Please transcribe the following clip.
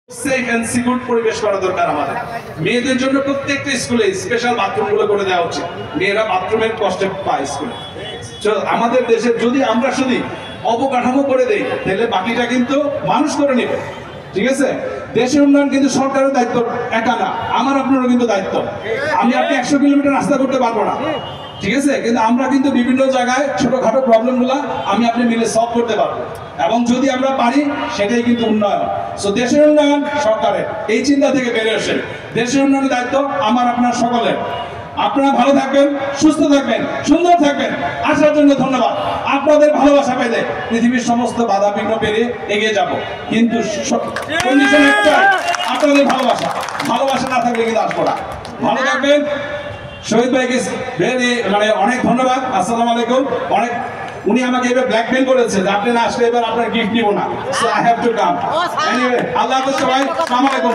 Safe and secure পরিবেশ করা দরকার আমাদের। মেয়েদের জন্য প্রত্যেকটা স্কুলে স্পেশাল বাথরুমগুলো করে দেওয়া উচিত। মেয়েরা বাথরুমের কষ্টে পায় স্কুলে। আমাদের দেশে যদি আমরা শুধু অবকাঠামো করে দেই তাহলে বাকিটা কিন্তু মানুষ করে নেবে। ঠিক আছে, দেশের উন্নয়ন কিন্তু সরকারের দায়িত্ব একা না, আমার আপনারও কিন্তু দায়িত্ব। আমি আপনি 100 কিলোমিটার রাস্তা করতে পারবো না, ঠিক আছে, কিন্তু আমরা কিন্তু বিভিন্ন জায়গায় ছোটখাটো প্রবলেমগুলো আমি আপনি মিলে সলভ করতে পারবো, এবং যদি আমরা পারি সেটাই কিন্তু উন্নয়ন। সো দেশের উন্নয়ন সরকারের, এই চিন্তা থেকে বেড়ে আসেন। দেশের উন্নয়নের দায়িত্ব আমার আপনার সকলের। আপনারা ভালো থাকবেন, সুস্থ থাকবেন, সুন্দর থাকবেন। আসার জন্য ধন্যবাদ। আপনাদের ভালোবাসা পেলে পৃথিবীর সমস্ত বাধা বিঘ্ন পেরিয়ে এগিয়ে যাব, কিন্তু কন্ডিশন একটাই, আপনাদের ভালোবাসা। ভালোবাসা না থাকলে কিন্তু আসবো না। ভালো থাকবেন। শহীদ ভাইকে অনেক ধন্যবাদ। আসসালামু আলাইকুম। উনি আমাকে এবার ব্ল্যাকমেল করেছে যে আপনি না আসলে এবার আপনার গিফট নিব না। So I have to come. Anyway, আল্লাহ হাফেজ সবাই। আসসালামু আলাইকুম।